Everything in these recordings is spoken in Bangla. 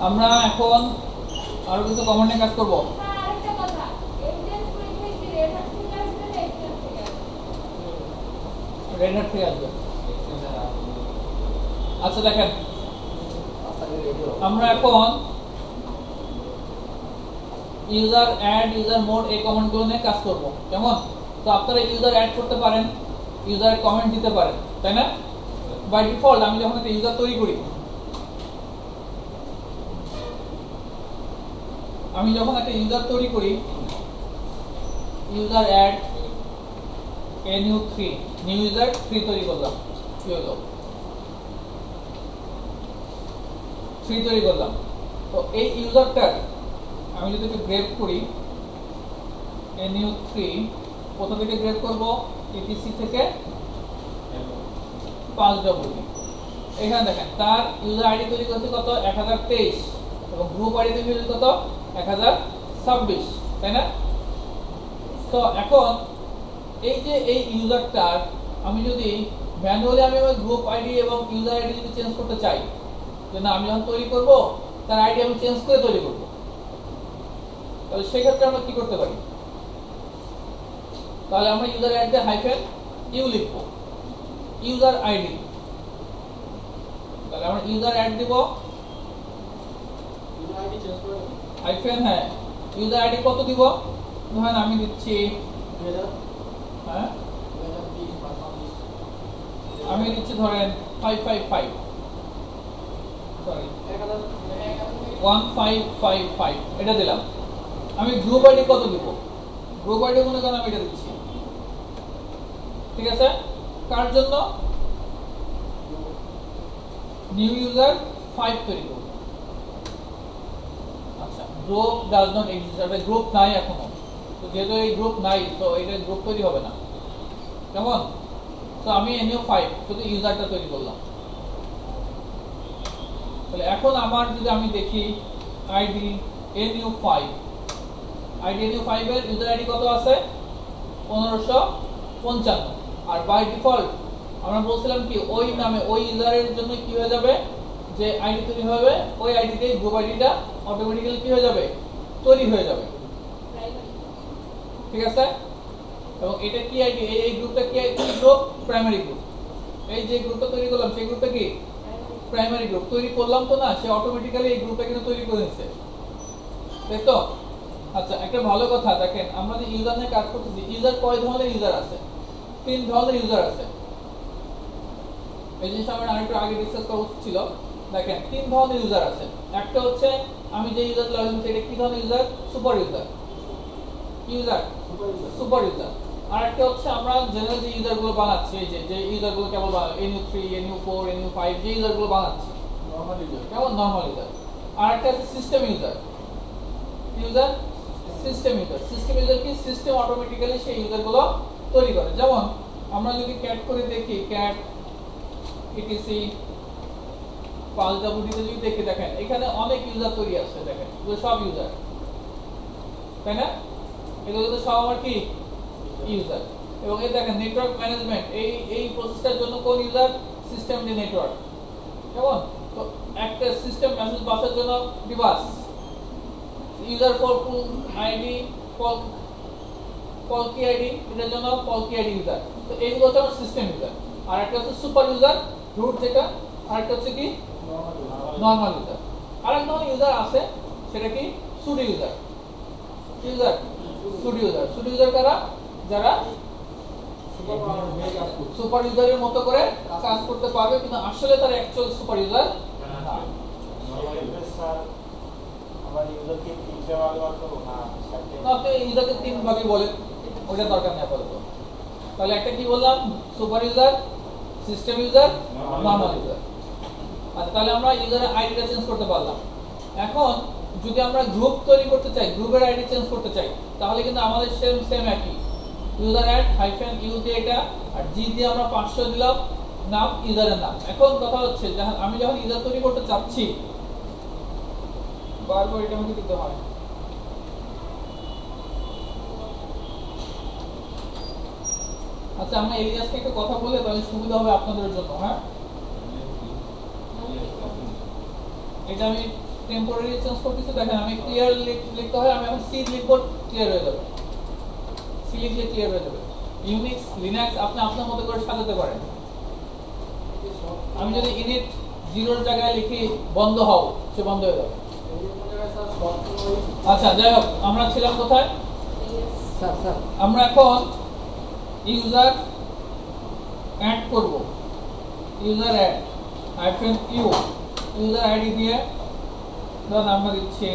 আমরা এখন আরো কিছু কমান্ডে কাজ করব। আরেকটা কথা, এভিডেন্স পরীক্ষায় কি রেড হ্যাট থেকে আসবে না এক্সেল থেকে আসবে? রেড হ্যাট থেকে আসবে। আচ্ছা দেখেন, আমরা এখন ইউজার অ্যাড, ইউজার মোড এই কমান্ডগুলো নিয়ে কাজ করব। কেমন? তো আপনারা ইউজার অ্যাড করতে পারেন, ইউজার কমেন্ট দিতে পারেন, তাই না? বাই ডিফল্ট আমি যখন একটা ইউজার তৈরি করি, user add new3 new user 3 তৈরি করলাম, কি হলো 3 তৈরি করলাম। তো এই ইউজারটার আমি যদি একটু গ্রেপ করি, new3 কোথা থেকে গ্রেপ করব? etc থেকে 5W। এখানে দেখেন তার ইউজার আইডি তৈরি করতে কত 1023 এবং গ্রুপ আইডি তৈরি করতে কত 1026, তাই না? তো এখন এই যে এই ইউজারটার আমি যদি ম্যানুয়ালি আমি আমার গ্রুপ আইডি এবং ইউজার আইডি যদি চেঞ্জ করতে চাই, যে না আমি যখন তৈরি করব তার আইডি আমি চেঞ্জ করে তৈরি করব, তাহলে সেক্ষেত্রে আমরা কি করতে পারি? তাহলে আমরা ইউজার আইডি -u লিখব, ইউজার আইডি। তাহলে আমরা ইউজার অ্যাড দিব হ্যাঁ, ইউজার আইডি কত দিব? ধরেন আমি দিচ্ছি হ্যাঁ আমি দিচ্ছি ধরেন 555, সরি 1555 এটা দিলাম। আমি গ্রুপ আইডি কত দিব? গ্রুপ আইডি মনে করেন আমি এটা দিচ্ছি, ঠিক আছে? কার জন্য? নিউ ইউজার 5 তৈরি করব। আচ্ছা, গ্রুপ ডাজ নট এক্সিস্ট, মানে গ্রুপ নাই এখনো। তো যেহেতু এই গ্রুপ নাই, তো এটা গ্রুপ তৈরি হবে না, কেমন? তো আমি NU5 শুধু ইউজারটা তৈরি করলাম। তাহলে এখন আমার যদি আমি দেখি আইডি NU5 এর ইউজার আইডি কত আছে? 1555। আর বাই ডিফল্ট আমরা বলছিলাম কি ওই নামে ওই ইউজারের জন্য কি হয়ে যাবে, যে আইডি তৈরি হবে ওই আইডিতে গ্রুপ আইডিটা অটোমেটিক্যালি কি হয়ে যাবে, তৈরি হয়ে যাবে, ঠিক আছে? এবং এটা কি আইডি? এই গ্রুপটা কি গ্রুপ? Primary group. এই যে গ্রুপটা তৈরি করলাম সেই গ্রুপটা কি প্রাইমারি গ্রুপ। তৈরি করলাম তো না, সে অটোমেটিক্যালি এই গ্রুপটা কিন্তু তৈরি করে নিচ্ছে, তাই তো? আচ্ছা, একটা ভালো কথা দেখেন, আমরা যে ইউজার নিয়ে কাজ করতেছি, ইউজার কয় ধরনের ইউজার আছে? 3 ধরনের ইউজার আছে। এই জিনিসটা আমরা আরেকটু আগে ডিসকাস করা উচিত ছিল। দেখেন 3 ধরনের ইউজার আছে। একটা হচ্ছে আমি যে ইউজার লগইন করছি এটা কি ধরনের user? Super user. Super user. আর একটা হচ্ছে আমরা জেনারেল যে ইউজারগুলো বানাচ্ছি, এই যে ইউজারগুলো কেবল NU3 NU4 NU5 যে ইউজারগুলো বানাচ্ছি, নরমাল ইউজার, কেমন? Normal user. আর একটা আছে সিস্টেম ইউজার। সিস্টেম ইউজার কি? সিস্টেম অটোমেটিক্যালি সেই ইউজারগুলো তৈরি করে। যেমন আমরা যদি ক্যাট করে দেখি, ক্যাট etc 5W তে যদি দেখি, দেখেন এখানে অনেক ইউজার তৈরি আছে, দেখেন এগুলো সব ইউজার, তাই না? এগুলো তো সব আমার কি ইউজার। এবং এই দেখেন নেটওয়ার্ক ম্যানেজমেন্ট, এই প্রসেসটার জন্য কোন ইউজার? সিস্টেম যে নেটওয়ার্ক, কেমন? তো একটা সিস্টেম মেসেজ পাসের জন্য device user for ID call কি আইডি, এটার জন্য কল কি আইডি ইউজার। তো এইগুলো হচ্ছে আমার সিস্টেম ইউজার। আর একটা হচ্ছে সুপার ইউজার, রুট যেটা। আর একটা হচ্ছে কি নরমাল ইউজার। আর একটা ইউজার আছে, সেটা কি সুডো ইউজার। সুডো ইউজার কারা? যারা সুপার ইউজারের মতো করে কাজ করতে পারবে, কিন্তু আসলে তার অ্যাকচুয়াল সুপার ইউজার না। আপনি ইউজারকে 3 ভাগে বলেন, ওটা দরকার নেই আপাতত। তাহলে একটা কি বললাম? Super user, system user, normal user. আচ্ছা, তাহলে আমরা ইউজারের আইডিটা চেঞ্জ করতে পারলাম। এখন যদি আমরা গ্রুপ তৈরি করতে চাই, গ্রুপের আইডি চেঞ্জ করতে চাই, তাহলে কিন্তু আমাদের সেম একই ইউজার অ্যাড -u দিয়ে এটা, আর জি দিয়ে আমরা 500 দিলাম নাম, ইউজারের নাম। এখন কথা হচ্ছে আমি যখন ইউজার তৈরি করতে চাচ্ছি, বারবার এটা আমাকে দিতে হয়। আচ্ছা, আমরা এলিয়াসকে একটু কথা বলে তাহলে সুবিধা হবে আপনাদের জন্য। হ্যাঁ, এটা আমি টেম্পোরারি চেঞ্জ করতেছি, দেখেন আমি ক্লিয়ার লিখতে হয়, আমি এখন সি লিখব, ক্লিয়ার হয়ে যাবে। সি লিখলে ক্লিয়ার হয়ে যাবে। ইউনিক্স লিনাক্স আপনি আপনার মতো করে সাজাতে পারেন। আমি যদি ইনিট 0 এর জায়গায় লিখি বন্ধ হও, সে বন্ধ হয়ে যাবে। আচ্ছা যাই হোক, আমরা ছিলাম কোথায়? স্যার আমরা এখন ইউজার অ্যাড করব। User add -u user ID দিয়ে ধরুন আমরা দিচ্ছি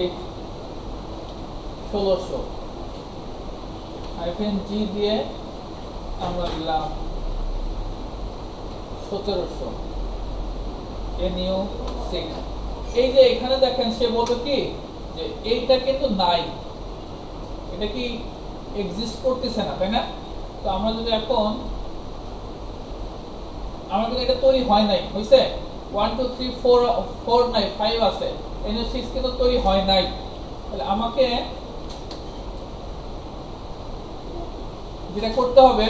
1600, -g দিয়ে আমরা দিলাম 1700, nu 6। এই যে এখানে দেখেন সে বলতো কি যে এইটা কিন্তু নাই, এটা কি এক্সিস্ট করতেছে না, তাই না? তো আমরা যদি এখন আমার কিন্তু এটা তৈরি হয় নাই, হইছে 1 2 3 4 নাই, 5 আছে, nu6 কিন্তু তৈরি হয় নাই। তাহলে আমাকে যেটা করতে হবে,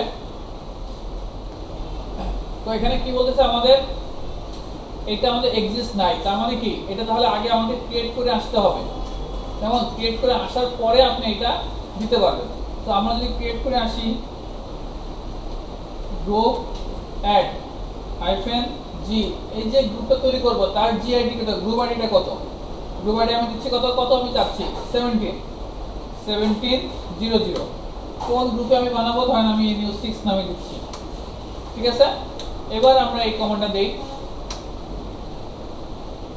তো এখানে কি বলতেছে আমাদের, এটা আমাদের এক্সিস্ট নাই, তার মানে কি এটা তাহলে আগে আমাদের ক্রিয়েট করে আসতে হবে। যেমন ক্রিয়েট করে আসার পরে আপনি এটা দিতে পারবেন। তো আমরা যদি ক্রিয়েট করে আসি গ্রুপ অ্যাড -g, এই যে গ্রুপটা তৈরি করব তার gid কত, গ্রুপ আইডিটা কত, গ্রুপ আইডি আমি দিচ্ছি কত কত আমি চাচ্ছি 1700। কোন গ্রুপে আমি বানাবো, ধরেন আমি nu6 নামে দিচ্ছি, ঠিক আছে? এবার আমরা এই কমান্ডটা দেই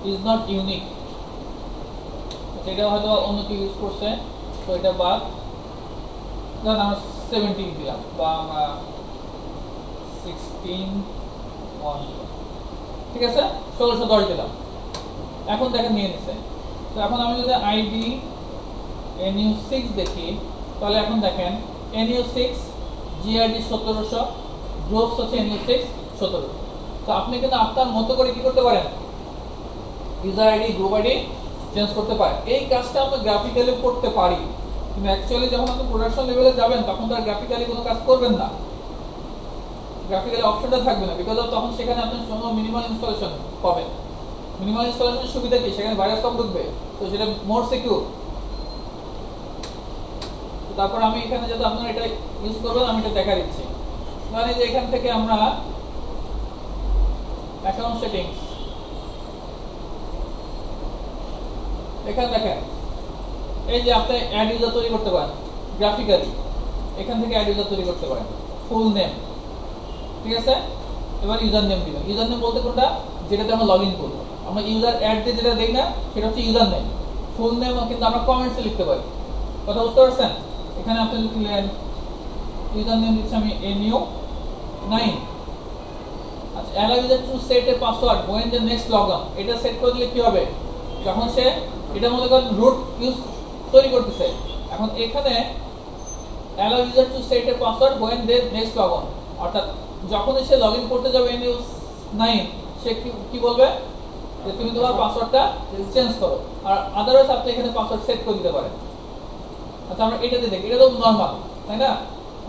is not unique, এটা হয়তো অন্য কেউ ইউজ করছে, তো এটা বাদ, ধরেন আমরা 17 দিলাম বা আমরা 16 1, ঠিক আছে? 1610 দিলাম। এখন দেখেন নিয়ে নিছে। তো এখন আমি যদি আইডি nu6 দেখি, তাহলে এখন দেখেন nu6 gid 1700, গ্রুপস হচ্ছে nu6 1700। তো আপনি কিন্তু আপনার মতো করে কি করতে পারেন, user ID group ID change করতে পারেন। এই কাজটা আমরা গ্রাফিক্যালি করতে পারি, কিন্তু অ্যাকচুয়ালি যখন আপনি প্রোডাকশন লেভেলে যাবেন তখন তো আর গ্রাফিক্যালি কোনো কাজ করবেন না, গ্রাফিক্যালি অপশনটা থাকবে না, বিকজ তখন সেখানে আপনি কোনো মিনিমাল ইনস্টলেশন পাবেন। মিনিমাল ইনস্টলেশনের সুবিধা কি, সেখানে ভাইরাস কম ঢুকবে, তো সেটা মোর সিকিউর। তারপর আমি এখানে যাতে আপনারা এটা ইউজ করবেন আমি এটা দেখা দিচ্ছি। মানে যে এখান থেকে আমরা অ্যাকাউন্ট সেটিংস, এখানে দেখেন এই যে আপনি অ্যাড ইউজার তৈরি করতে পারেন গ্রাফিক্যালি, এখান থেকে অ্যাড ইউজার তৈরি করতে পারেন, ফুল নেম, ঠিক আছে? এবার ইউজার নেম দিবেন। ইউজার নেম বলতে কোনটা, যেটাতে আমরা লগইন করব। আমরা ইউজার অ্যাড দিয়ে যেটা দেই না সেটা হচ্ছে ইউজার নেম। ফুল নেম কিন্তু আমরা কমেন্টসে লিখতে পারি, কথা বুঝতে পারছেন? এখানে আপনি লিখলেন ইউজার নেম দিচ্ছি আমি nu9। আচ্ছা, allow user to set a password when the next login, এটা সেট করে দিলে কি হবে, যখন সে এটা মনে করেন রুট ইউজ তৈরি করতেছে, এখন এখানে allow user to set a password when the next login, অর্থাৎ যখন সে লগইন করতে যাবে nu9 সে কি বলবে যে তুমি তোমার পাসওয়ার্ডটা চেঞ্জ করো, আর আদারওয়াইজ আপনি এখানে পাসওয়ার্ড সেট করে দিতে পারেন। আচ্ছা আমরা এটাতে দেখি, এটা তো নরমাল, তাই না?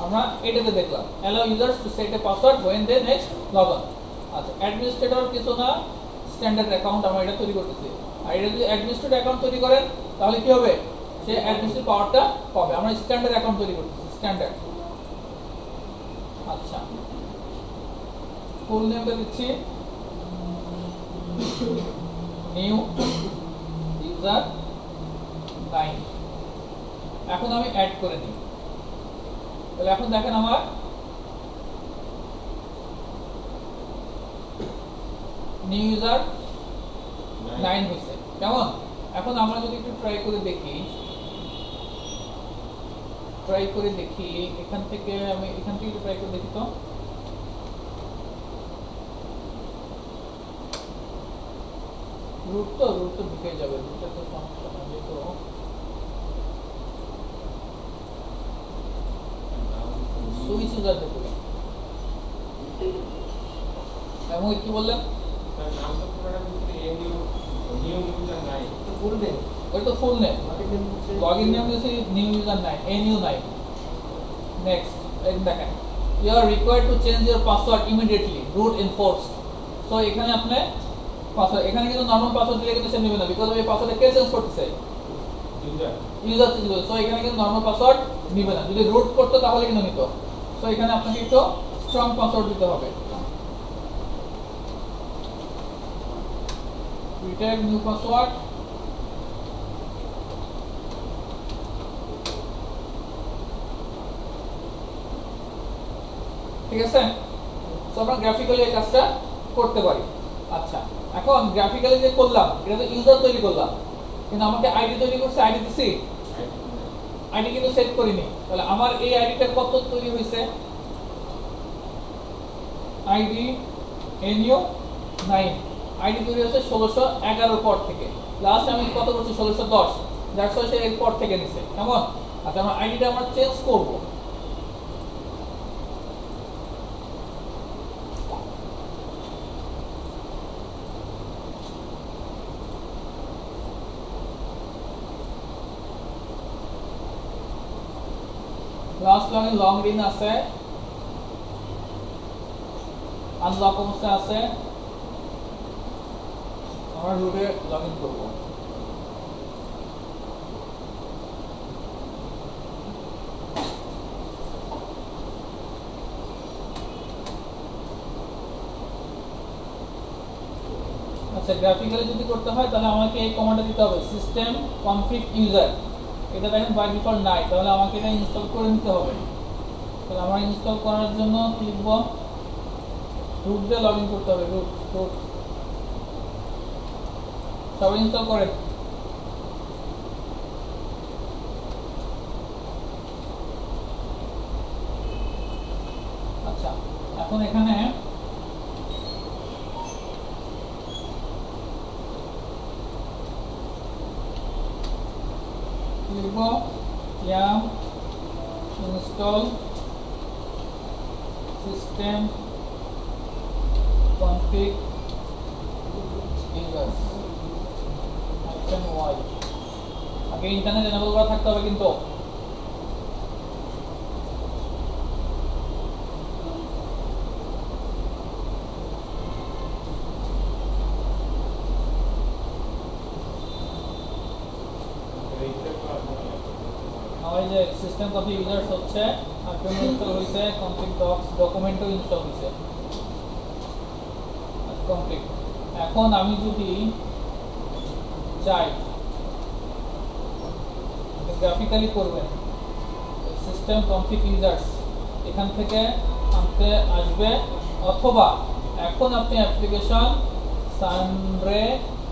আমরা এটাতে দেখলাম allow users to set a password when they next log on। আচ্ছা, অ্যাডমিনিস্ট্রেটর কিছু না, স্ট্যান্ডার্ড অ্যাকাউন্ট আমরা এটা তৈরি করতেছি। আর এটা যদি অ্যাডমিনিস্ট্রেটর অ্যাকাউন্ট তৈরি করেন তাহলে কি হবে, সে অ্যাডমিনিস্ট্রেটর পাওয়ারটা পাবে। আমরা স্ট্যান্ডার্ড অ্যাকাউন্ট তৈরি করতেছি, স্ট্যান্ডার্ড। আচ্ছা, ফুল নেমটা দিচ্ছি নিউ ইউজার 9। এখন আমি অ্যাড করে নিই, তাহলে এখন দেখেন আমার নিউ ইউজার 9 হয়েছে, কেমন? এখন আমরা যদি একটু ট্রাই করে দেখি, এখান থেকে আমি এখান থেকে একটু ট্রাই করে দেখি, তো রুট তো ঢুকে যাবে, রুটটা তো সমস্যা না, যেহেতু সুইচ ইউজার দেখুন। এবং কি বললেন, ওটা তো ফুল নেম, লগইন নেম দিয়েছি নিউ ইউজার 9, nu9। নেক্সট দেখেন, you are required to change your password immediately, root enforced. So এখানে আপনি পাসওয়ার্ড এখানে কিন্তু নরমাল পাসওয়ার্ড দিলে কিন্তু সে নেবে না, বিকজ এই পাসওয়ার্ডে কে চেঞ্জ করতেছে, ইউজার চেঞ্জ করবে। সো এখানে কিন্তু নরমাল পাসওয়ার্ড নিবে না, যদি রুট করতো তাহলে কিন্তু নিত। সো এখানে আপনাকে একটু স্ট্রং পাসওয়ার্ড দিতে হবে। রিটাইপ নিউ পাসওয়ার্ড, ঠিক আছে। সো আমরা গ্রাফিক্যালি এই কাজটা করতে পারি। আচ্ছা, এখন গ্রাফিক্যালি যে করলাম এটা তো ইউজার তৈরি করলাম, কিন্তু আমাকে আইডি তৈরি করছে, আইডি দিছি, আইডি কিন্তু সেট করিনি। তাহলে আমার এই আইডিটা কত তৈরি হয়েছে, আইডি এনইউ 9, আইডি তৈরি হয়েছে 1611 পর থেকে। লাস্ট আমি কত করছি 1610, দ্যাটস ওয়াই সে এর পর থেকে নিছে, কেমন। আচ্ছা, আমার আইডিটা আমরা চেঞ্জ করব। লাস্ট লগে লং রিন আছে, আনলক অবস্থা আছে, আমরা রুটে লগইন করব। আচ্ছা, গ্রাফিক্যালি যদি করতে হয় তাহলে আমাকে এই কমান্ডটা দিতে হবে, সিস্টেম কনফিগ ইউজার। এটা দেখেন বাই ডিফল্ট নাই, তাহলে আমাকে এটা ইনস্টল করে নিতে হবে। তাহলে আমার ইনস্টল করার জন্য কি লিখব, রুট দিয়ে লগইন করতে হবে, রুট রুট। সবাই ইনস্টল করেন। আচ্ছা, এখন এখানে লিখব yum install system config users -y। আগে ইন্টারনেট এনেবল করা থাকতে হবে কিন্তু। আমার যে সিস্টেম কপি ইউজার্স হচ্ছে আর কেমন ইনস্টল হয়েছে, কমপ্লিট ডক্স ডকুমেন্টও ইনস্টল হয়েছে, কমপ্লিট। এখন আমি যদি চাই গ্রাফিক্যালি করবেন, সিস্টেম কনফিগ ইউজার্স এখান থেকে আনতে আসবে, অথবা এখন আপনি অ্যাপ্লিকেশন সানরে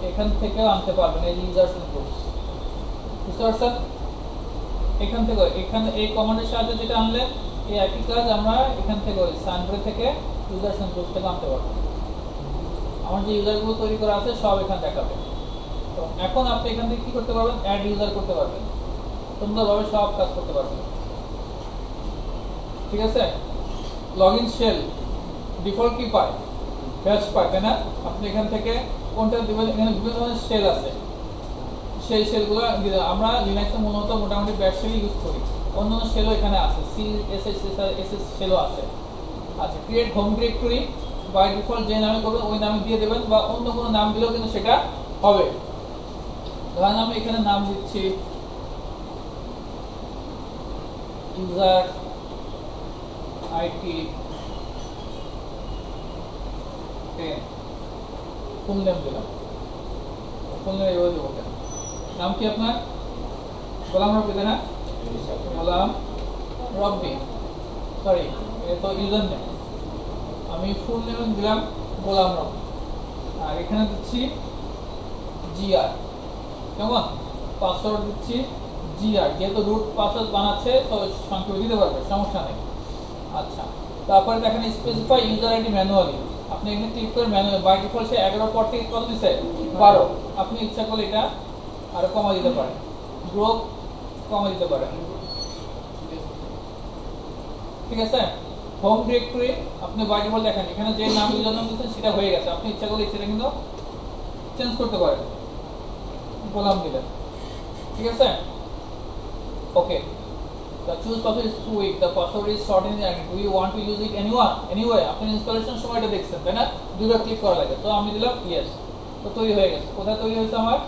এখান থেকে আনতে পারবেন, এই ইউজার্স ইনপুটস, বুঝতে পারছেন। এখান থেকে এখানে এই কমান্ডের সাহায্যে যেটা আনলেন এই একই কাজ আমরা এখান থেকে ওই সানরে থেকে ইউজার্স ইনপুটস থেকে আনতে পারবো। আমার যে ইউজারগুলো তৈরি করা আছে সব এখানে দেখাবে। তো এখন আপনি এখান থেকে কি করতে পারবেন, অ্যাড ইউজার করতে পারবেন, সুন্দরভাবে সব কাজ করতে পারবেন, ঠিক আছে। লগইন শেল ডিফল্ট কি পায়, ব্যাচ পায়, তাই না। আপনি এখান থেকে কোনটা দিবেন, এখানে বিভিন্ন ধরনের শেল আছে, সেই শেলগুলো আমরা লিনাক্সে মূলত মোটামুটি ব্যাচ শেলই ইউজ করি, অন্যান্য শেলও এখানে আছে, CSS শেলও আছে। আচ্ছা, create home directory by default যে নামে করবেন ওই নামে দিয়ে দেবেন, বা অন্য কোনো নাম দিলেও কিন্তু সেটা হবে। ধরেন আমি এখানে নাম দিচ্ছি ইউজার আইটি 10, ফুল নেম দিলাম, ফুল নেম এভাবে দেবো। কেন নাম কি আপনার, গোলাম রব্বি, তাই না, গোলাম রব্বি, সরি এটা তো ইউজার নেম, আমি ফুল নেম দিলাম গোলাম রব্বি, আর এখানে দিচ্ছি জিআর, কেমন, পাসওয়ার্ড দিচ্ছি জিআর, যেহেতু রুট পাসওয়ার্ড বানাচ্ছে তো সংক্ষেপে দিতে পারবে, সমস্যা নেই। আচ্ছা, তারপরে দেখেন স্পেসিফাই ইউজার আইডি ম্যানুয়ালি, আপনি এখানে ক্লিক করে ম্যানুয়ালি, বাই ডিফল্ট সে 11 পর থেকে কত দিছে 12, আপনি ইচ্ছা করলে এটা আরো কমা দিতে পারেন, গ্রুপ কমা দিতে পারেন, ঠিক আছে। হোম ডিরেক্টরি আপনি বাই ডিফল্ট দেখেন এখানে যে নাম ইউজার নাম দিচ্ছেন সেটা হয়ে গেছে, আপনি ইচ্ছা করলে সেটা কিন্তু চেঞ্জ করতে পারেন, গোলাম দিলেন, ঠিক আছে। ওকে, the choose password is too weak, the password is short in the end, do you want to use it anyway, আপনি ইনস্টলেশন সময় এটা দেখছেন, তাই না, দুইবার ক্লিক করা লাগে, তো আমি দিলাম ইয়েস। তো তৈরি হয়ে গেছে। কোথায় তৈরি হয়েছে আমার?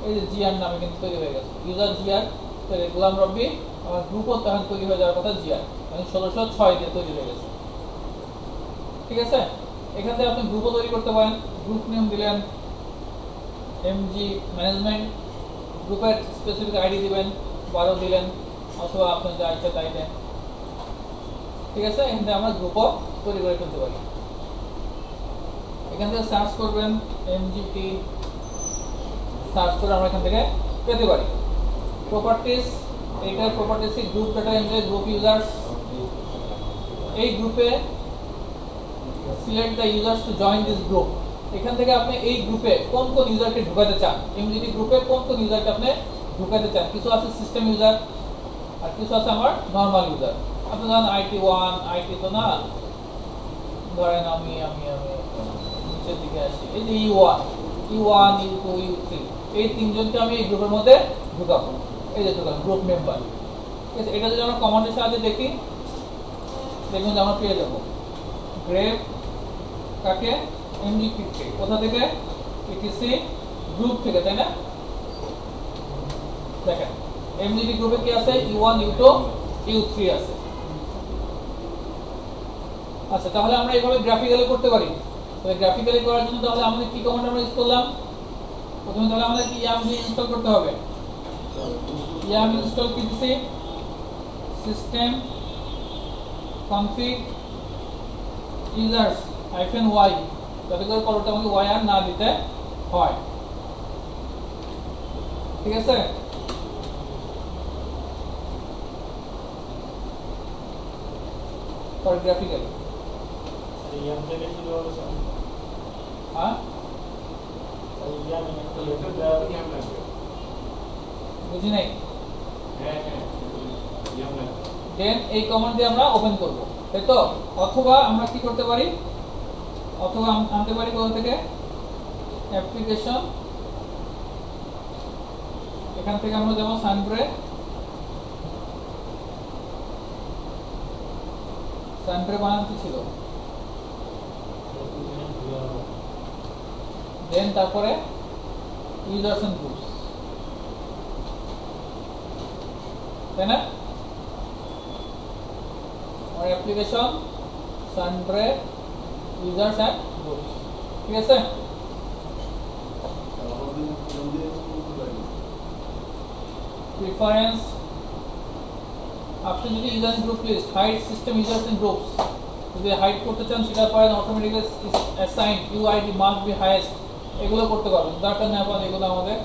এই যে জিআর নামে কিন্তু তৈরি হয়ে গেছে, ইউজার জিআর। তো গোলাম রব্বি আমার গ্রুপও তখন তৈরি হয়ে যাওয়ার কথা জিআর, মানে 1606 দিয়ে তৈরি হয়ে গেছে। ঠিক আছে, এখান থেকে আপনি গ্রুপও তৈরি করতে পারেন। গ্রুপ নেম দিলেন এমজি ম্যানেজমেন্ট, গ্রুপের স্পেসিফিক আইডি দিবেন 12 দিলেন, অথবা আপনি যা ইচ্ছা তাই দেন। ঠিক আছে, এখান থেকে আমরা গ্রুপও তৈরি করে ফেলতে পারি। এখান থেকে সার্চ করবেন এমজিটি, সার্চ করে আমরা এখান থেকে পেতে পারি। প্রপার্টিজ, এইটার প্রপার্টিজ কি group data enjoy group users. এই গ্রুপে select the users to join this group. এখান থেকে আপনি এই গ্রুপে কোন কোন ইউজারকে ঢোকাতে চান, এমজিটি গ্রুপে কোন কোন ইউজারকে আপনি ঢোকাতে চান। কিছু আছে সিস্টেম ইউজার আর কিছু আছে আমার নরমাল ইউজার। আপনি ধরেন IT1, আইটি তো না, ধরেন আমি নিচের দিকে আসি, এই যে E1, E2, E3, এই তিনজনকে আমি এই গ্রুপের মধ্যে ঢুকাবো। এই যে ঢুকালাম গ্রুপ মেম্বার। ঠিক আছে, এটা যদি আমরা কমান্ডের সাহায্যে দেখি, দেখুন যে আমরা পেয়ে যাবো গ্রেপ কাকে, এমজিটি কে, কোথা থেকে, ইটিসি গ্রুপ থেকে, তাই না? দেখেন এমজিটি গ্রুপে কি আছে, E1, E2, E3 আছে। আচ্ছা, তাহলে আমরা এইভাবে গ্রাফিক্যালি করতে পারি। তাহলে গ্রাফিক্যালি করার জন্য তাহলে আমাদের কি কমান্ড আমরা ইউজ করলাম? প্রথমে তাহলে আমাদের কি ইয়াম ইনস্টল করতে হবে। ইয়াম ইনস্টল করতেছি সিস্টেম কনফিগ ইউজার্স -y, যাতে করে পরবর্তী আমাকে y আর না দিতে হয়। ঠিক আছে, ফর গ্রাফিক্যালি। ইয়াম থেকে শুরু হবে স্যার। হ্যাঁ, ইয়াম লাগবে। বুঝি নাই। হ্যাঁ ইয়াম লাগবে। দেন এই কমান্ড দিয়ে আমরা ওপেন করব, তাই তো? অথবা আমরা কি করতে পারি, অথবা আনতে পারি কোথা থেকে, অ্যাপ্লিকেশন, এখান থেকে আমরা যেমন সানব্রে বানাতে ছিল, দেন তারপরে ইউজার্স এন্ড গ্রুপস, তাই না? আর অ্যাপ্লিকেশন সানব্রে ইউজার্স এন্ড গ্রুপস। ঠিক আছে, প্রিফারেন্স, আপনি যদি user group list hide system users and groups যদি হাইড করতে চান, সেটা পারেন automatically assign UID must be highest, এগুলো করতে পারবেন। দরকার না পারেন এগুলো আমাদের।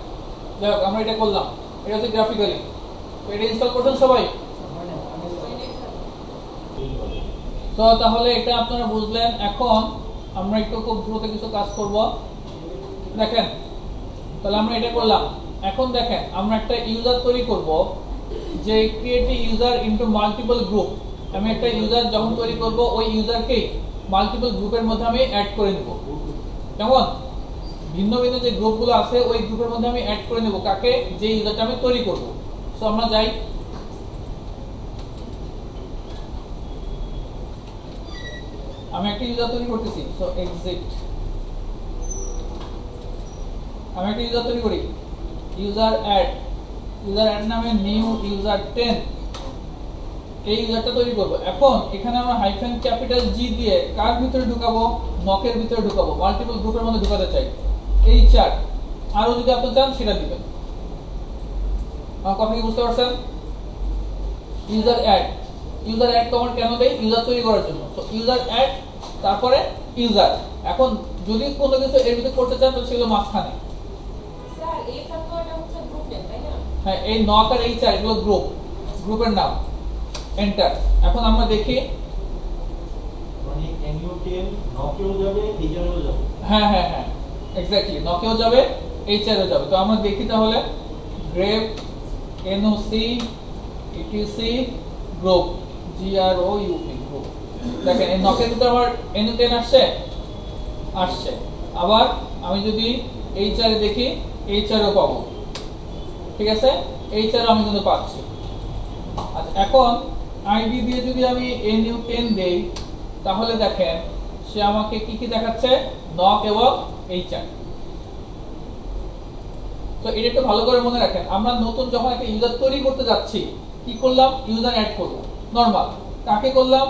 যাই হোক, আমরা এটা করলাম, এটা হচ্ছে গ্রাফিক্যালি। তো এটা ইনস্টল করছেন সবাই? তো তাহলে এটা আপনারা বুঝলেন। এখন আমরা একটু খুব দ্রুত কিছু কাজ করব। দেখেন, তাহলে আমরা এটা করলাম। এখন দেখেন, আমরা একটা ইউজার তৈরি করব, যে create a user into multiple group. আমি একটা ইউজার যখন তৈরি করব, ওই ইউজারকেই মাল্টিপল গ্রুপের মধ্যে আমি অ্যাড করে নেব। যেমন ভিন্ন ভিন্ন যে গ্রুপগুলো আছে, ওই গ্রুপের মধ্যে আমি অ্যাড করে নেব কাকে, যে ইউজারটা আমি তৈরি করব। সো আমরা যাই, আমি একটা ইউজার তৈরি করতেছি। সো এক্সিট, আমি একটা ইউজার তৈরি করি, ইউজার অ্যাড নামে নিউ ইউজার 10, এই ইউজারটা তৈরি করব। এখন এখানে আমরা হাইফেন ক্যাপিটাল জি দিয়ে কার ভিতরে ঢুকাবো, নকের ভিতরে ঢুকাবো, মাল্টিপল গ্রুপের মধ্যে ঢুকাতে চাই। এই চার, আরো যদি আপনি চান সেটা দিবেন। আমার কথা কি বুঝতে পারছেন? ইউজার অ্যাড কমান্ড কেন দেই? ইউজার তৈরি করার জন্য। তো ইউজার অ্যাড, তারপরে ইউজার। এখন যদি কোনো কিছু এর ভিতরে করতে চান, তাহলে সেগুলো মাঝখানে। স্যার এই সাবজেক্টটা হচ্ছে গ্রুপ নেম, তাই না? হ্যাঁ, এই নক আর এই চার, এগুলো গ্রুপের নাম। এন্টার। এখন আমরা দেখি, মানে NU10 নকেও যাবে, এইচআরও যাবে। হ্যাঁ, এক্স্যাক্টলি, নকেও যাবে, এইচআরও যাবে। তো আমরা দেখি তাহলে, grape NOC etc group, GROUP group. দেখেন এই নকের ভিতরে আমার NU10 আসছে। আবার আমি যদি এইচআর দেখি, এইচআরও পাবো। ঠিক আছে, এইচআর আমি কিন্তু পাচ্ছি। আচ্ছা, এখন আইডি দিয়ে যদি আমি NU10 দেই, তাহলে দেখেন সে আমাকে কি কি দেখাচ্ছে, নক এবং এইচআর। তো এটা একটু ভালো করে মনে রাখেন, আমরা নতুন যখন একটা ইউজার তৈরি করতে যাচ্ছি কি করলাম, ইউজার অ্যাড করব নরমাল, কাকে করলাম,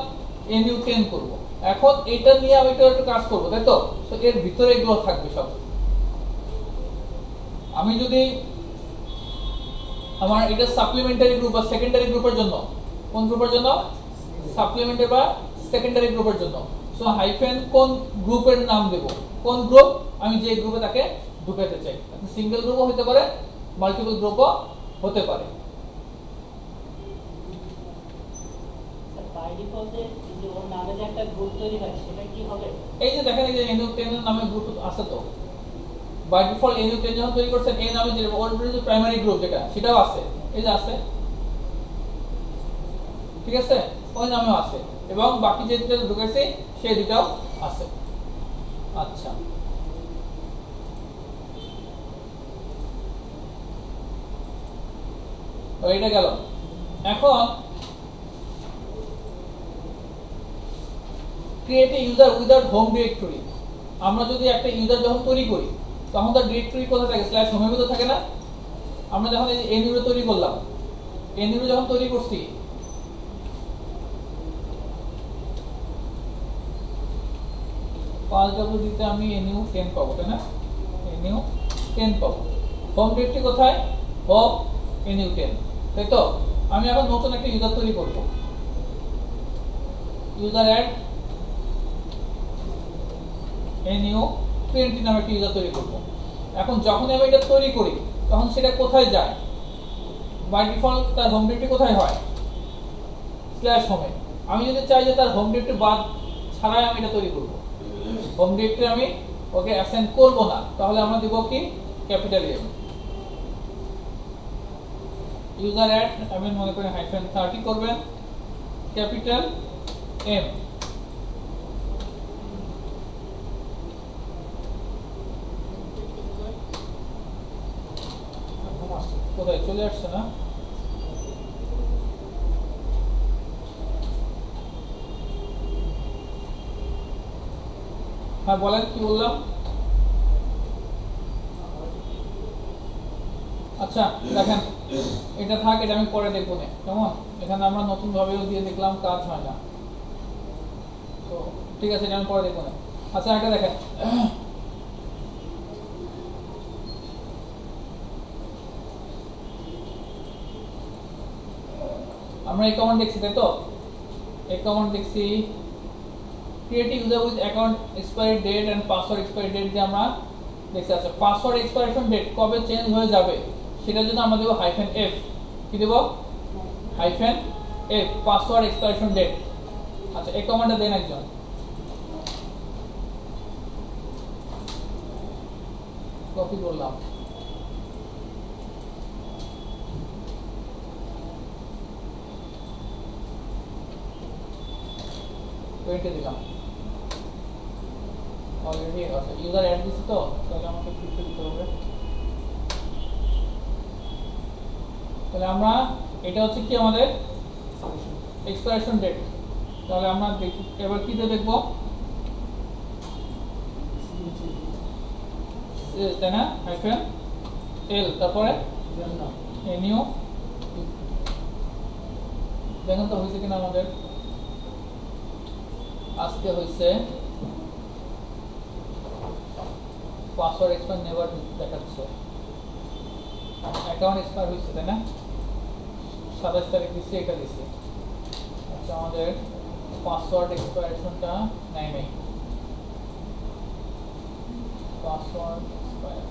nu10 করব। এখন এটা নিয়ে আমি একটু কাজ করব, তাই তো? তো এর ভিতরে এগুলো থাকবে সব। আমি যদি আমার এটা সাপ্লিমেন্টারি গ্রুপ বা সেকেন্ডারি গ্রুপের জন্য, কোন গ্রুপের জন্য, সাপ্লিমেন্টারি বা সেকেন্ডারি গ্রুপের জন্য, সো হাইফেন কোন গ্রুপের নাম দেব, কোন গ্রুপ আমি যে গ্রুপে তাকে ঢুকাতে চাই। সিঙ্গেল গ্রুপও হতে পারে, মাল্টিপল গ্রুপও হতে পারে। বাই ডিফল্টে যে ওর নামে যে একটা গ্রুপ তৈরি হয় সেটা কি হবে? এই যে দেখেন, এই যে nu10 এর নামে গ্রুপ আছে, তো বাই ডিফল্ট nu10 যখন তৈরি করছেন এই নামে যে ওর যে প্রাইমারি গ্রুপ যেটা সেটাও আছে, এই যে আছে, ঠিক আছে, ওই নামেও আছে, এবং বাকি যে দুটো ঢুকেছে সেই দুটাও আছে। আচ্ছা, তো এটা গেল। এখন create a user without home directory. আমরা যদি একটা ইউজার যখন তৈরি করি তখন তার ডিরেক্টরি কোথায় থাকে, স্ল্যাশ হোমের ভিতরে থাকে না? আমরা যখন এই যে nu তৈরি করলাম, nu যখন তৈরি করছি, $5 দিতে আমি nu10 পাবো, তাই না? nu10 পাবো। হোম ডিরেক্টরি কোথায়? হোম nu10, তাই তো? আমি এখন নতুন একটা ইউজার তৈরি করব, ইউজার অ্যাড nu20 নামে একটা ইউজার তৈরি করব। এখন যখন আমি এটা তৈরি করি তখন সেটা কোথায় যায়? বাই ডিফল্ট তার হোম ডিরেক্টরি কোথায় হয়? স্ল্যাশ হোমে। আমি যদি চাই যে তার হোম ডিরেক্টরি বাদ ছাড়াই আমি এটা তৈরি করব, হোম ডিরেক্টরি আমি ওকে অ্যাসাইন করব না, তাহলে আমরা দেব কি, ক্যাপিটাল এম। ইউজার অ্যাড আমি মনে করি -30 করবেন, ক্যাপিটাল এম। কোথায় চলে আসছে না? হ্যাঁ বলেন, কি বললাম? আচ্ছা দেখেন, এটা থাক, এটা আমি পরে দেখবো না, কেমন? এখানে আমরা নতুন ভাবেও দিয়ে দেখলাম, কাজ হয় না, তো ঠিক আছে, এটা আমি পরে দেখবো না। আচ্ছা এটা দেখেন, আমরা এই কমান্ড দেখছি, তাই তো? এই কমান্ড দেখছি, create user with account expiry date and password expiry date যে আমরা দেখছি। আচ্ছা, পাসওয়ার্ড এক্সপায়ারেশন ডেট কবে চেঞ্জ হয়ে যাবে সেটা জন্য আমরা দেব -f। কি দেব? -f, password expiration date. আচ্ছা, এই কমান্ডটা দেন একজন। কপি করলাম, দিলাম অলরেডি। আচ্ছা, ইউজার অ্যাড দিছি, তো তাহলে আমাকে ফিল্টার দিতে হবে। তাহলে আমরা এটা হচ্ছে কি আমাদের এক্সপায়ারেশন ডেট। তাহলে আমরা দেখি এবার কি দিয়ে দেখবো, তাই না? -l, তারপরে nu। দেখেন তো হয়েছে কিনা আমাদের। আজকে হয়েছে পাসওয়ার্ড এক্সপায়ার নেভার দেখাচ্ছে, অ্যাকাউন্ট এক্সপায়ার হয়েছে, তাই না? 27 তারিখ দিচ্ছি, এটা দিচ্ছি। আচ্ছা, আমাদের পাসওয়ার্ড এক্সপায়ারেশনটা নাই, পাসওয়ার্ড এক্সপায়ার।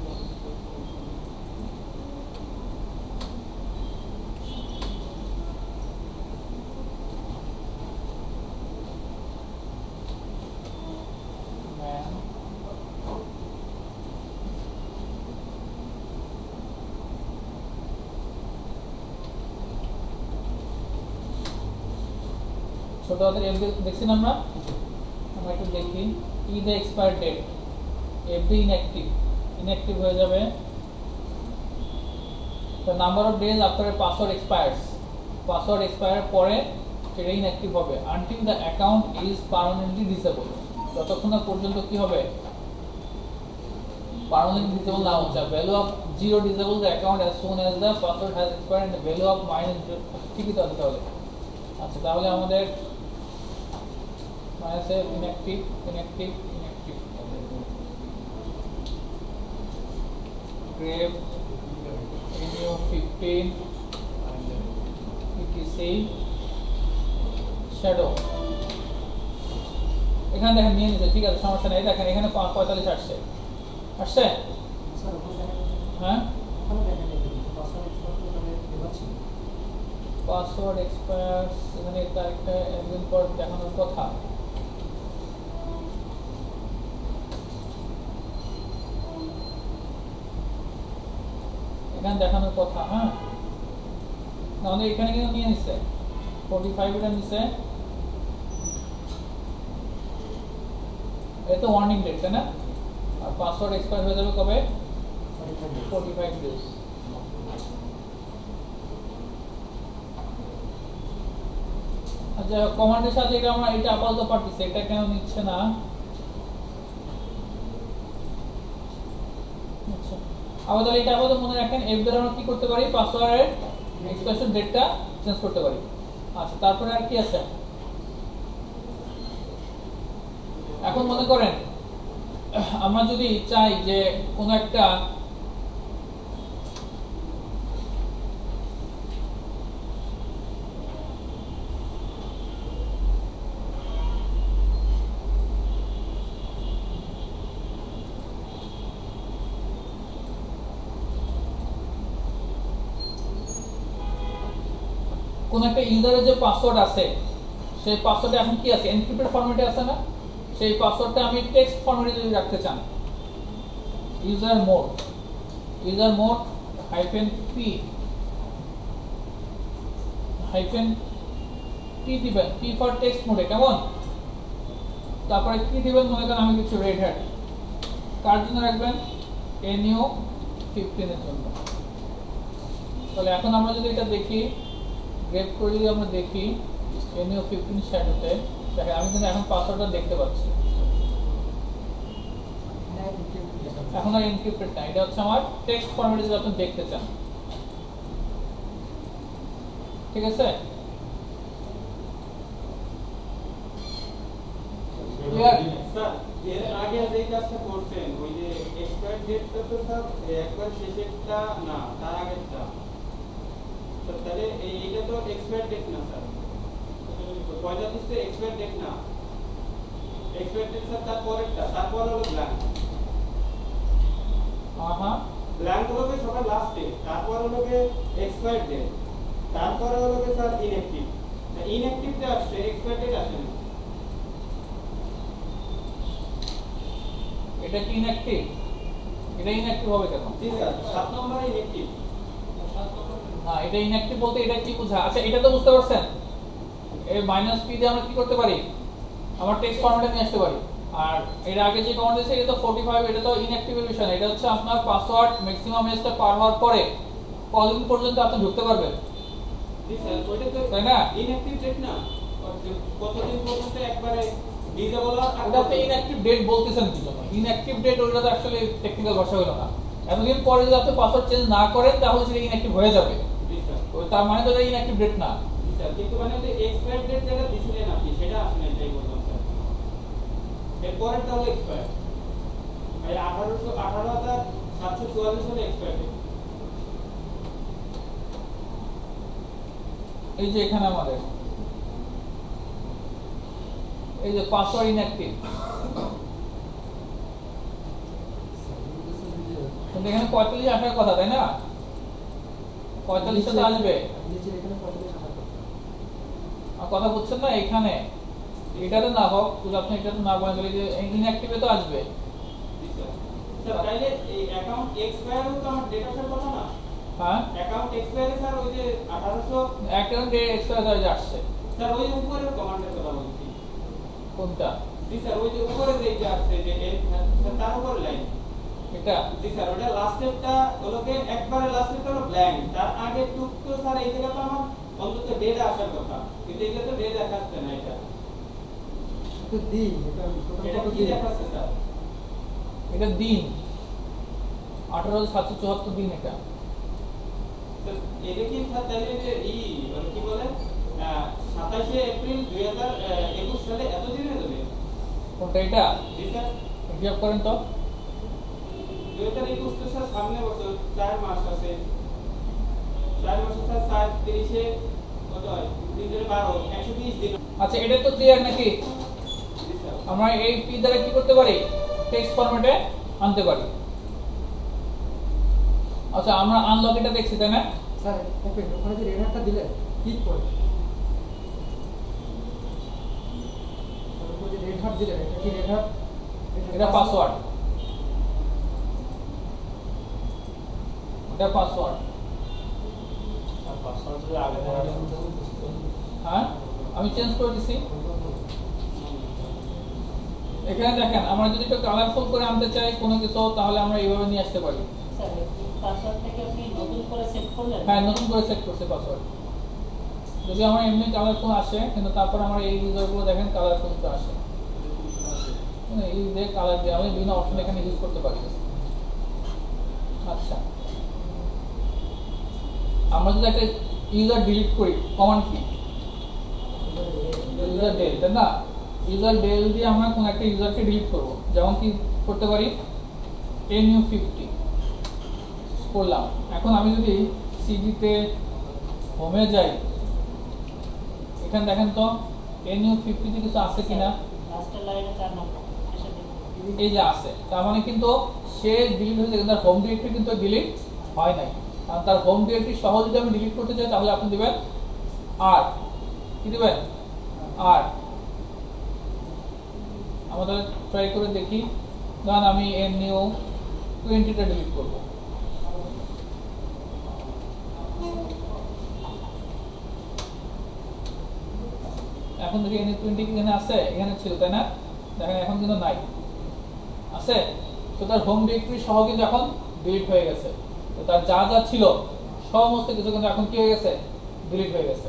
ছোট হাতের এফ দেখছি না আমরা একটু দেখি। ই the expire date, if inactive হয়ে যাবে। তো number of days after password expires, password expire পরে সেটা ইনঅ্যাক্টিভ হবে। Until the account is permanently disable, যতক্ষণ না পর্যন্ত কি হবে, পার্মানেন্টলি ডিসেবল না হচ্ছে। Value of zero disable the account as soon as the password has expired and the value of minus zero ঠিকই তো আছে তাহলে আচ্ছা তাহলে আমাদের minus inactive grep new 15 etc shadow এখানে দেখেন নিয়ে নিতে ঠিক আছে সমস্যা নেই দেখেন এখানে 45 আসছে হ্যাঁ পাসওয়ার্ড এক্সপায়ার্স এখানে একটা একদিন পর দেখানোর কথা এখানে দেখানোর কথা হ্যাঁ নাহলে এখানে কিন্তু নিয়ে নিচ্ছে 45 এটা নিচ্ছে এটা ওয়ার্নিং ডেট তাই না আর পাসওয়ার্ড এক্সপায়ার হয়ে যাবে কবে 45 ডেজ আচ্ছা কমান্ডের সাথে এটা আমরা এটা আপাতত পারতেছি এটা কেন নিচ্ছে না আচ্ছা আবার তাহলে এটা আপাতত মনে রাখেন এর দ্বারা আমরা কি করতে পারি পাসওয়ার্ডের এক্সপ্রেশন ডেটটা চেঞ্জ করতে পারি আচ্ছা তারপরে আর কি আছে এখন মনে করেন আমরা যদি চাই যে কোন একটা কোন একটা ইউজারের যে পাসওয়ার্ড আছে সেই পাসওয়ার্ডে এখন কি আছে এনক্রিপ্টেড ফরম্যাটে আছে না সেই পাসওয়ার্ডটা আমি টেক্সট ফরম্যাটে যদি রাখতে চান ইউজার মোড -p দিবেন p ফর টেক্সট মোডে কেমন তারপরে কি দিবেন মনে করেন আমি কিছু রেড হ্যাট কার জন্য রাখবেন nu 15 এর জন্য তাহলে এখন আমরা যদি এটা দেখি গ্রেপ করে যদি আমরা দেখি nu 15 শ্যাডোতে দেখেন আমি কিন্তু এখন পাসওয়ার্ডটা দেখতে পাচ্ছি এখন আর এনক্রিপ্টেড না এটা হচ্ছে আমার টেক্সট ফরম্যাটে যদি আপনি দেখতে চান ঠিক আছে ক্লিয়ার স্যার এর আগে যে কাজটা করছেন ওই যে এক্সপায়ার ডেটটা তো স্যার একবার শেষেরটা না তার আগেরটা তো তাহলে এইটা তো এক্সপায়ার ডেট না স্যার 45 তে এক্সপায়ার ডেট না এক্সপায়ার ডেট স্যার তারপরেরটা তারপর হলো ব্ল্যাঙ্ক ব্ল্যাঙ্ক হলো সবার লাস্টে তারপর হলো এক্সপায়ার ডেট তারপর হলো স্যার ইনঅ্যাক্টিভ ইনঅ্যাক্টিভতে আসছে এক্সপায়ার ডেট আসে না এটা কি ইনঅ্যাক্টিভ এটা ইনঅ্যাক্টিভ হবে কেন জি স্যার 7 নম্বরে ইনঅ্যাক্টিভ না এটা ইনঅ্যাক্টিভ বলতে এটা কি বোঝায় আচ্ছা এটা তো বুঝতে পারছেন এই -p দিয়ে আমরা কি করতে পারি আমার টেক্সট ফরম্যাটে নিয়ে আসতে পারি আর এর আগে যে কমান্ড আছে এটা তো 45 এটা তো ইনঅ্যাক্টিভের বিষয় না এটা হচ্ছে আপনার পাসওয়ার্ড ম্যাক্সিমাম এজটা পার হওয়ার পরে কতদিন পর্যন্ত আপনি ঢুকতে পারবেন জি স্যার ওইটা তো তাই না ইনঅ্যাক্টিভ ডেট না কতদিন পর্যন্ত একবারে ডিসেবল আর ওটা আপনি ইনঅ্যাক্টিভ ডেট বলতেছেন কি জন্য ইনঅ্যাক্টিভ ডেট ওটা তো আসলে টেকনিক্যাল ভাষা হলো না এতদিন পরে যদি আপনি পাসওয়ার্ড চেঞ্জ না করেন তাহলে সেটা ইনঅ্যাক্টিভ হয়ে যাবে জি স্যার তো তার মানে তো এটা ইনঅ্যাক্টিভ ডেট না জি স্যার কিন্তু মানে যে এক্সপায়ার ডেট যেটা দিছিলেন আপনি সেটা আসলে এটাই বললাম স্যার এরপরে তাহলে এক্সপায়ার এই 18,744 সালে এক্সপায়ার ডেট এই যে এখানে আমাদের এই যে পাসওয়ার্ড ইনঅ্যাক্টিভ কিন্তু এখানে 45 আসার কথা তাই না 45 তো আসবে আর কথা বলছেন না এখানে এটাতে না হোক যদি আপনি এটাতে না বলেন তাহলে যে ইনঅ্যাক্টিভে তো আসবে জি স্যার স্যার তাইলে এই অ্যাকাউন্ট এক্সপায়ার তো আমার ডেট আসার কথা না হ্যাঁ অ্যাকাউন্ট এক্সপায়ারে স্যার ওই যে 1800 অ্যাকাউন্ট ডে এক্সপায়ার হয়ে আসছে স্যার ওই উপরের কমান্ডের কথা বলছি কোনটা জি স্যার ওই যে উপরে যেটা আছে যে তার উপর লাইন এটা জি স্যার ওটা লাস্টেরটা হলো কি একবারে লাস্টেরটা হলো ব্ল্যাঙ্ক তার আগে টুক তো স্যার এই জায়গা তো আমার অন্তত ডেট আসার কথা কিন্তু এটা তো ডেট দেখাচ্ছে না এটা তো দিন এটা কি দেখাচ্ছে স্যার এটা দিন 18,774 দিন এটা। স্যার এটা কি স্যার তাহলে যে মানে কি বলে 27 এপ্রিল 2021 সালে এত দিন হয়ে যাবে? কোনটা এটা? জি স্যার। হিসাব করেন তো। 2021 তো স্যার সামনে বছর 4 মাস আছে। 4 মাসে স্যার 7 30 কত হয়? 3 12 120 দিন। আচ্ছা, এটা তো ক্লিয়ার নাকি? জি স্যার। আমরা এই পি দ্বারা কি করতে পারি? টেক্সট ফরম্যাটে আনতে পারি। আচ্ছা, আমরা আনলক এটা দেখছি তাই না? স্যার ওপেন ওখানে যে রেড হাটটা দিলে ক্লিক করে স্যার ওপরে যে রেড হাট দিলেন এটা কি রেড হাট? এটা পাসওয়ার্ড, এটা পাসওয়ার্ড। আর পাসওয়ার্ড যদি আগে দেওয়া আছে হ্যাঁ, আমি চেঞ্জ করে দিছি। এখানে দেখেন, আমরা যদি একটু কালারফুল করে আনতে চাই কোনো কিছু, তাহলে আমরা এইভাবে নিয়ে আসতে পারি। স্যার পাসওয়ার্ডটাকে আপনি নতুন করে সেট করলেন? হ্যাঁ, নতুন করে সেট করছে পাসওয়ার্ড। যদি আমার এমনি কালারফুল আসে, কিন্তু তারপর আমার এই ইউজারগুলো দেখেন কালারফুল তো আসে। মানে এই যে কালার দিয়ে আমি বিভিন্ন অপশন এখানে ইউজ করতে পারি। আচ্ছা, আমরা যদি একটা ইউজার ডিলিট করি, কমান্ড কি? ইউজার ডেল, তাই না? ইউজার ডেল দিয়ে আমরা কোন একটা ইউজারকে ডিলিট করব। যেমন কি করতে পারি? nu50 করলাম। এখন আমি যদি সিডি-তে হোমে যাই, এখানে দেখেন তো nu50 তে কিছু আছে কিনা। লাস্টের লাইনে 4 নম্বর এসে দেখুন। এই যে আছে, তার মানে কিন্তু সে ডিলিট হয়েছে, কিন্তু তার হোম ডিরেক্টরি কিন্তু ডিলিট হয় নাই। কারণ তার হোম ডিরেক্টরি সহ যদি আমি ডিলিট করতে চাই, তাহলে আপনি দিবেন আর কি দিবেন? আর আমাদের ট্রাই করে দেখি। ধরুন আমি nu20 টা ডিলিট করব। এখন দেখি nu20 কি এখানে আছে? এখানে ছিল তাই না? দেখেন এখন কিন্তু নাই, আছে। তো তার হোম ডিরেক্টরি সহ কিন্তু এখন ডিলিট হয়ে গেছে। তো তার যা যা ছিল সমস্ত কিছু কিন্তু এখন কি হয়ে গেছে? ডিলিট হয়ে গেছে।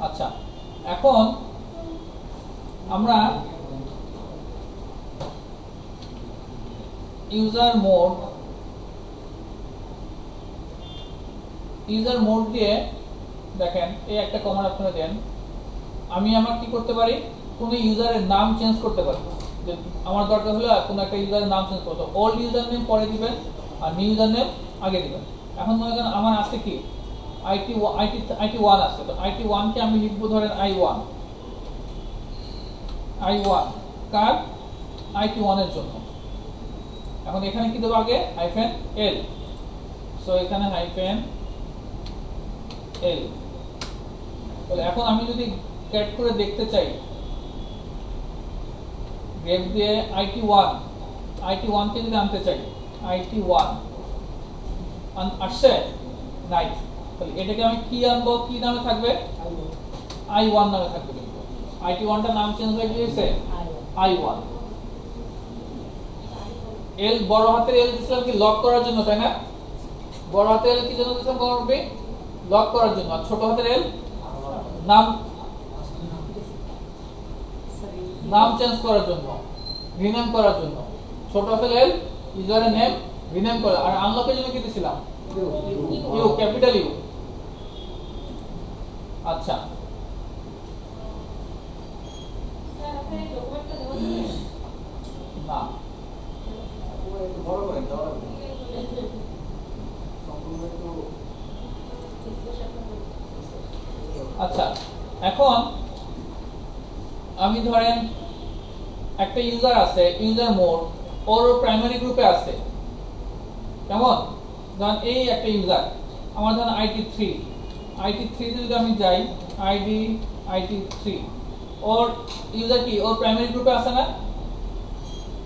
আচ্ছা, এখন আমরা ইউজার মোড দিয়ে দেখেন, এই একটা কমান্ড আপনারা দেন। আমি আমার কি করতে পারি? কোনো ইউজারের নাম চেঞ্জ করতে পারি। যে আমার দরকার হলো কোনো একটা ইউজারের নাম চেঞ্জ করতে, ওল্ড ইউজার নেম পরে দিবেন আর নিউ ইউজার নেম আগে দিবেন। এখন মনে করেন আমার আছে কি IT1 আছে, তো IT1 কে আমি লিখবো ধরেন I1 কার? IT1 এর জন্য। এখন এখানে কি দেবো আগে? -l। সো এখানে -l। তাহলে এখন আমি যদি ক্যাট করে দেখতে চাই, গ্রেপ দিয়ে IT1 কে যদি আনতে চাই, IT1 আসছে নাই, তাহলে এটাকে আমি কি আনবো? কি নামে থাকবে? I1 নামে থাকবে। কিন্তু IT1 টা নাম চেঞ্জ হয়ে গিয়েছে I1। L বড় হাতের L দিছিলাম কি? লক করার জন্য, তাই না? বড় হাতের L কি জন্য দিছিলাম? করবে লক করার জন্য। আর ছোট হাতের L নাম চেঞ্জ করার জন্য, রিনেম করার জন্য। ছোট হাতের L ইউজারের নেম রিনেম করা। আর আনলকের জন্য কি দিছিলাম? U, capital U. আচ্ছা, স্যার আপনি এই ডকুমেন্টটা দেওয়া না বড় করেন দেওয়া সম্পূর্ণ একটু আচ্ছা, এখন আমি ধরেন একটা ইউজার আছে, ইউজার মোড, ওর প্রাইমারি গ্রুপে আছে। কেমন? ধরেন এই একটা ইউজার আমার, ধরেন IT3 তে যদি আমি যাই, IT3 ওর ইউজার কি? ওর প্রাইমারি গ্রুপে আছে না?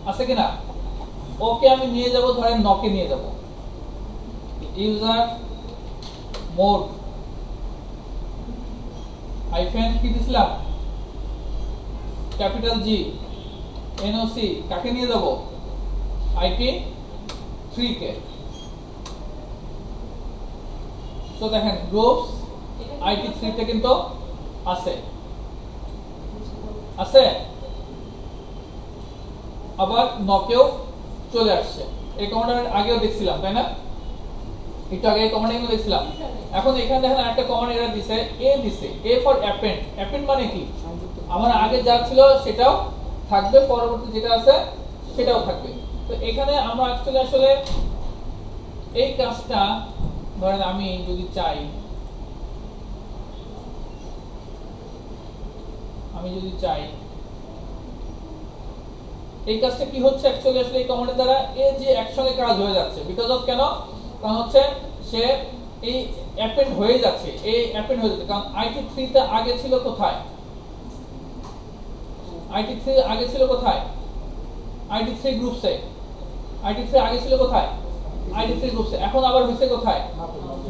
আছে কিনা? ওকে আমি নিয়ে যাব, ধরেন নকে নিয়ে যাব। ইউজার মোড কি দিছিলাম? Capital G NOC। কাকে নিয়ে যাব? IT3 কে। তো দেখেন গ্রুপস IT3 তে কিন্তু আছে। আবার নকেও চলে আসছে। এই কমান্ডটা আগেও দেখছিলাম তাই না, একটু আগে এই কমান্ডটা কিন্তু দেখছিলাম। এখন এখানে দেখেন একটা কমান্ড এরা দিছে, এ দিছে, এ ফর অ্যাপেন্ড। অ্যাপেন্ড মানে কি, আমার আগে যা ছিল সেটাও থাকবে, পরবর্তী যেটা আছে সেটাও থাকবে। তো এখানে আমরা অ্যাকচুয়ালি আসলে এই কাজটা ধরেন আমি যদি চাই, এই কাজটা কি হচ্ছে অ্যাকচুয়ালি আসলে এই কমান্ডের দ্বারা এই যে একসঙ্গে কাজ হয়ে যাচ্ছে, বিকজ অফ কেন, কারণ হচ্ছে সে এই অ্যাপেন্ড হয়ে যাচ্ছে, এই অ্যাপেন্ড হয়ে যাচ্ছে। কারণ IT3 তে আগে ছিল কোথায়, IT3 আগে ছিল কোথায়, IT3 গ্রুপসে, IT3 আগে ছিল কোথায়, IT3 গ্রুপসে, এখন আবার হইছে কোথায়,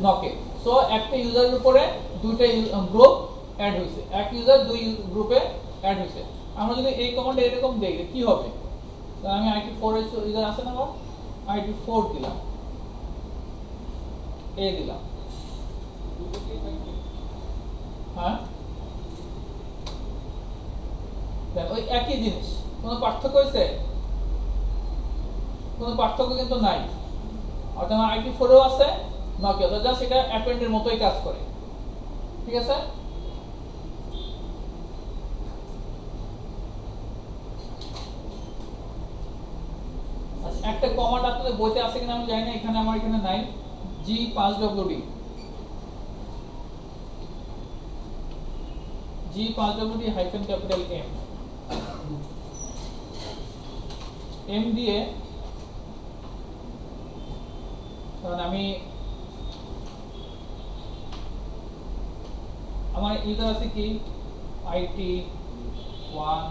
নকে। সো একটা ইউজারের উপরে দুইটা গ্রুপ অ্যাড হইছে, এক ইউজার দুই গ্রুপে অ্যাড হইছে। আমরা যদি এই কমান্ডে এরকম দেই কি হবে, তাহলে আমি IT4 এর ইউজার আছে না, আমার IT4 দিলাম, এ দিলাম, হ্যাঁ ওই একই জিনিস, কোনো পার্থক্য হয়েছে, কোনো পার্থক্য কিন্তু নাই। অর্থাৎ আমার IT4 এও আছে নকিয়া, তো জাস্ট এটা অ্যাপেন্ডের মতোই কাজ করে, ঠিক আছে। একটা কমান্ড আপনাদের বইতে আছে কিনা আমি জানি না, এখানে আমার এখানে নাই, G5WD, G5WD hyphen capital M দিয়ে, কারণ আমি আমার ইউজার আছে কি IT1,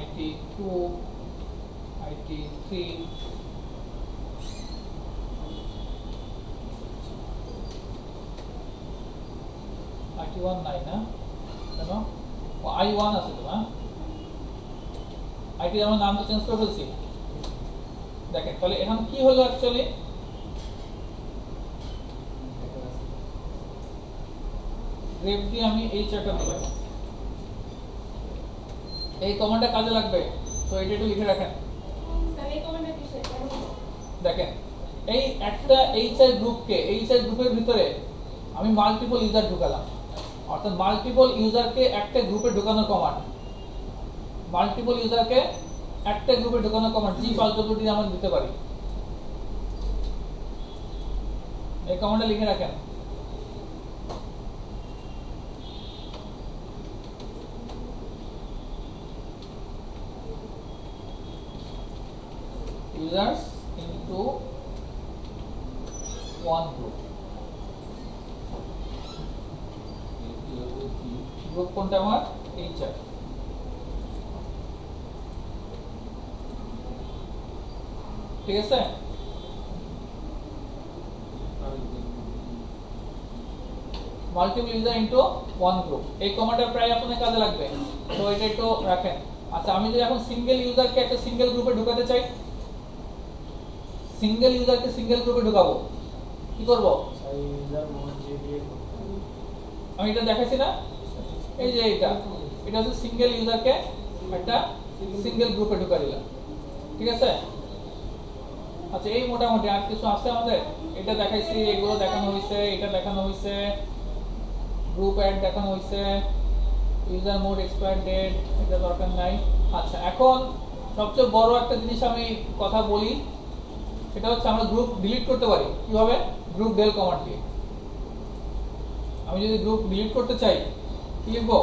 IT2, IT3, IT1 নাই না কেন, I1 আছে তো না, IT আমার নাম তো চেঞ্জ করে ফেলছি। দেখেন তাহলে এখন কি হলো অ্যাকচুয়ালি, গ্রেপ দিয়ে আমি এই চারটা দিলাম, এই কমান্ডটা কাজে লাগবে, তো এটা একটু লিখে রাখেন। স্যার এই কমান্ডটা কি শেষ করব? দেখেন এই একটা এইচআই গ্রুপকে, এইচআই গ্রুপের ভিতরে আমি মাল্টিপল ইউজার ঢুকালাম, অর্থাৎ মাল্টিপল ইউজারকে একটা গ্রুপে ঢোকানোর কমান্ড, মাল্টিপল ইউজারকে একটা গ্রুপে ঢোকানোর কমান্ড G5WD আমরা দিতে পারি। এই কমান্ডটা লিখে রাখেন। users into one group, group কোনটা আমার HR, ঠিক আছে। Multiple user into one group, এই কমান্ডটা প্রায় আপনাদের কাজে লাগবে, তো এটা একটু রাখেন। আচ্ছা আমি যদি এখন সিঙ্গেল ইউজারকে একটা সিঙ্গেল গ্রুপে ঢোকাতে চাই, সিঙ্গেল ইউজারকে সিঙ্গেল গ্রুপে ঢোকাবো, কি করব, আমি এটা দেখাইছি না, এই যে এটা হচ্ছে সিঙ্গেল ইউজারকে একটা সিঙ্গেল গ্রুপে ঢোকা দিলাম, ঠিক আছে। আচ্ছা এই মোটামুটি আর কিছু আছে আমাদের, এটা দেখাইছি, এগুলো দেখানো হয়েছে, এটা দেখানো হয়েছে, গ্রুপ অ্যাড দেখানো হয়েছে, ইউজার মোড এক্সপায়ার ডেট এটা দরকার নাই। আচ্ছা এখন সবচেয়ে বড় একটা জিনিস আমি কথা বলি, সেটা হচ্ছে আমরা গ্রুপ ডিলিট করতে পারি কিভাবে, গ্রুপ ডেল কমান্ড দিয়ে। আমি যদি গ্রুপ ডিলিট করতে চাই কি লিখবো,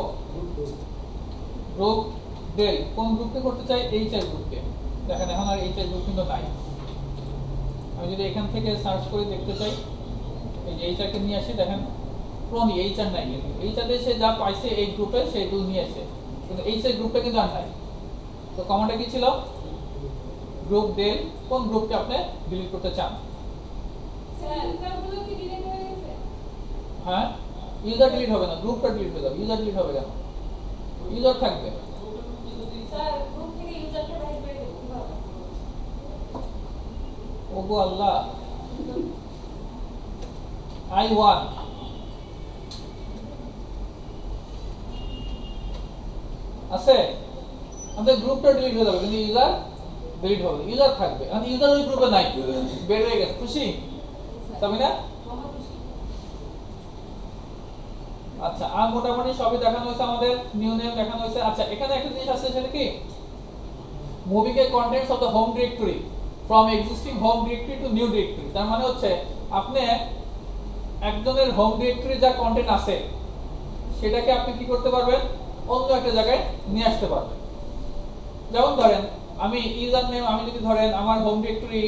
গ্রুপ ডেল, কোন গ্রুপকে করতে চাই, এইচআই গ্রুপকে। দেখেন এখন আর এইচআই গ্রুপ কিন্তু নাই। আমি যদি এখান থেকে সার্চ করে দেখতে চাই, এই যে এইচআর কে নিয়ে আসি, দেখেন কোন এইচআর নাই, এইচআর দিয়ে সে যা পাইছে এই গ্রুপে সেইগুলো নিয়ে আসে, কিন্তু এইচআই গ্রুপটা কিন্তু আর নাই। তো কমান্ডটা কি ছিল, গ্রুপ ডেল, কোন গ্রুপকে আপনি ডিলিট করতে চান। স্যার ইউজারগুলো কি ডিলিট হয়ে গেছে? হ্যাঁ ইউজার ডিলিট হবে না, গ্রুপটা ডিলিট হয়ে যাবে। ইউজার ডিলিট হবে কেন, ইউজার থাকবে। স্যার গ্রুপ থেকে ইউজারকে বাইরে করে দেব কিভাবে? ওগো আল্লাহ, I1 আছে, আমাদের গ্রুপটা ডিলিট হয়ে যাবে কিন্তু ইউজার ডিলিট হবে ইউজার থাকবে কারণ ইউজার ওই গ্রুপে নাই বের হয়ে গেছে খুশি তবে না আচ্ছা আর মোটামুটি সবই দেখানো হয়েছে আমাদের নিউ নেম দেখানো হয়েছে আচ্ছা এখানে একটা জিনিস আছে সেটা কি মুভিং এর contents of the home directory from existing home directory two new directory তার মানে হচ্ছে আপনি একজনের হোম ডিরেক্টরি যা কন্টেন্ট আছে সেটাকে আপনি কি করতে পারবেন অন্য একটা জায়গায় নিয়ে আসতে পারবেন যেমন ধরেন আমি ইউজার নেম আমি যদি ধরেন আমার হোম ডিরেক্টরি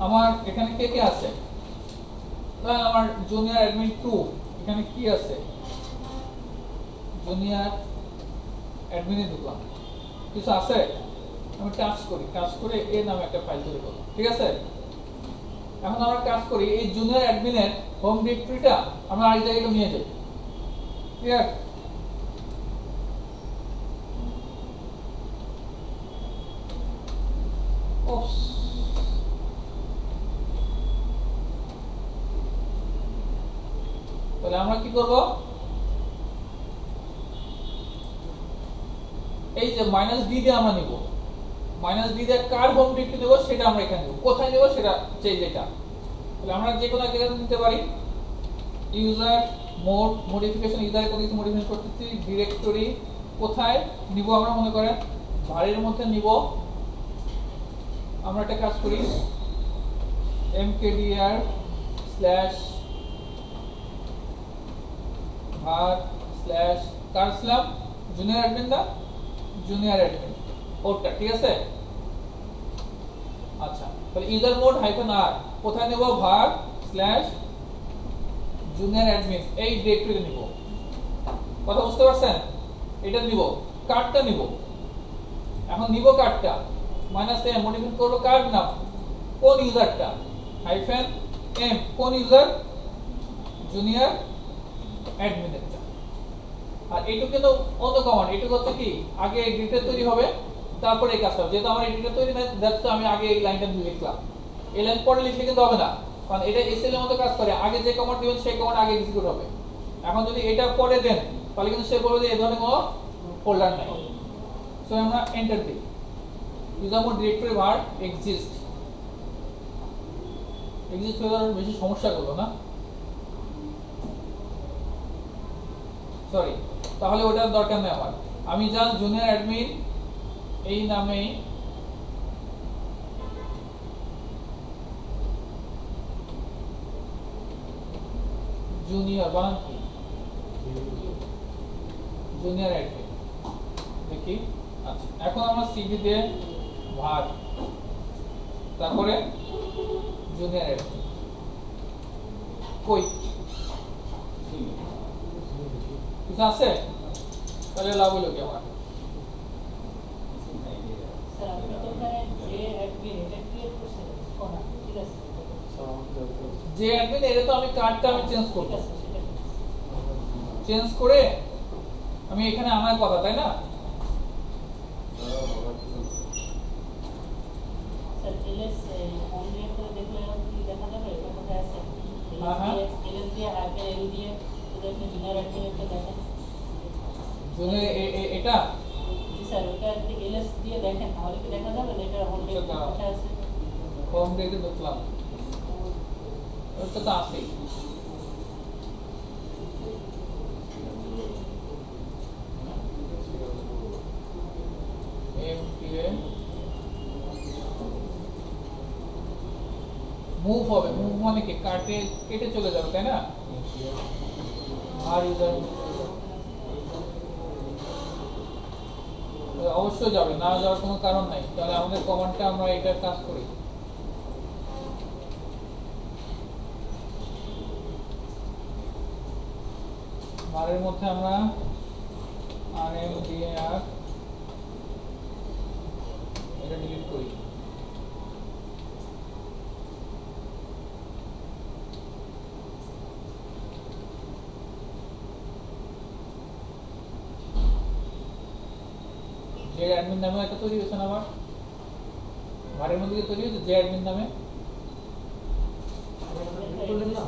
আমার এখানে কে কে আছে ধরেন আমার জুনিয়র অ্যাডমিন 2 এখানে কি আছে জুনিয়র অ্যাডমিনে ঢুকলাম কিছু আছে আমি টাচ করে এর নামে একটা ফাইল তৈরি করব ঠিক আছে এখন আমরা কাজ করি এই জুনিয়র অ্যাডমিনের হোম ডিরেক্টরিটা আমরা আরেক জায়গায় নিয়ে যাই ক্লিয়ার ওপস তাহলে আমরা কি করব এই যে -d দিয়ে আমরা নিব -d দিয়ে কার হোম ডিরেক্টরি দেব সেটা আমরা এখানে দেব কোথায় দেব সেটা চাই যেটা তাহলে আমরা যে কোনো জায়গায় নিতে পারি ইউজার মোড মডিফিকেশন ইউজারে কোনো কিছু মডিফিকেশন করতেছি ডিরেক্টরি কোথায় নিব আমরা মনে করেন ভারের মধ্যে নিব আমরা একটা কাজ করি mkdir var কার জুনিয়র অ্যাডমিন দা জুনিয়র অ্যাডমিন ওটা ঠিক আছে আচ্ছা তাহলে ইউজার মোড -r কোথায় নেব var জুনিয়র অ্যাডমিন এই ডিরেক্টরিতে নিব কথা বুঝতে পারছেন এটা নিব কার্ডটা নিব এখন নিব কার্ডটা -m মডিফাই করব কার্ড নাম কোন ইউজারটা -m কোন ইউজার জুনিয়র অ্যাডমিনেরটা আর এইটুকু কিন্তু অন্য কমান্ড এইটুকু হচ্ছে কি আগে ডিরেক্টরি তৈরি হবে তারপরে এই কাজটা যেহেতু আমার ডিরেক্টরি তৈরি নাই দ্যাটস আমি আগে এই লাইনটা লিখলাম এই লাইন পরে লিখলে কিন্তু হবে না কারণ এটা এসএল এর মতো কাজ করে আগে যে কমান্ড দিবেন সেই কমান্ড আগে এক্সিকিউট হবে এখন যদি এটা পরে দেন তাহলে কিন্তু সে বলবে যে এই ধরনের কোনো ফোল্ডার নাই সো আমরা এন্টার দিই user mode directory var exist হলে বেশি সমস্যা করলো না সরি তাহলে ওটার দরকার নেই আমার আমি জাস্ট জুনিয়র অ্যাডমিন এই নামে জুনিয়র বানান কি জুনিয়র অ্যাডমিন দেখি আচ্ছা এখন আমরা সিভি দিয়ে var তারপরে জুনিয়র অ্যাডমিন কই কিছু আছে তাহলে লাভ হলো কি আমার স্যার আপনি তো ওখানে যে অ্যাডমিন এটা ক্রিয়েট করছেন কোনা ঠিক আছে যে অ্যাডমিন এটা তো আমি কার্ডটা আমি চেঞ্জ করব ঠিক আছে সেটা চেঞ্জ করে আমি এখানে আনার কথা তাই না স্যার এলএস অন ডিরেক্টরি দেখলে কি দেখা যাবে এটা কোথায় আছে এলএস দিয়ে আগে এল দিয়ে যদি আপনি জুনিয়র অ্যাডমিনটা দেখেন জুনিয়র এটা জি স্যার ওটা যদি এলএস দিয়ে দেখেন তাহলে কি দেখা যাবে এটা অন ডিরেক্টরি কোথায় আছে ফর্ম দেখে দেখলাম ওটা তো আছে মুভ হবে মুভ মানে কি কেটে চলে যাবে তাই না আর ইউজার অবশ্যই যাবে না যাওয়ার কোনো কারণ নাই তাহলে আমাদের কমান্ডটা আমরা এটার কাজ করি ভারের মধ্যে আমরা rm দিয়ে আর এটা ডিলিট করি যে অ্যাডমিন নামে একটা তৈরি হয়েছে না আমার ভারের মধ্যে তৈরি হয়েছে যে অ্যাডমিন নামে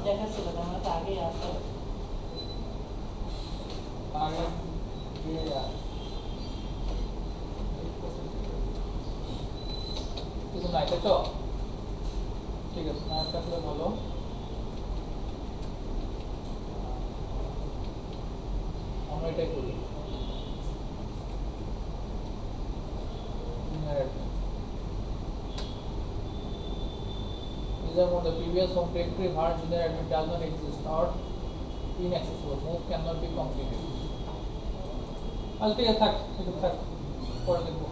দেখাচ্ছিল আমরা তো আগে আসতে rm দিয়ে আর কিছু নাই তাই তো ঠিক আছে না থাকলে ভালো আমরা এটাই করি User mode the previous home directory var junior admin does not exist or inaccessible. Move cannot be completed. আজ থেকে থাক, একটু থাক, পরে দেখবো।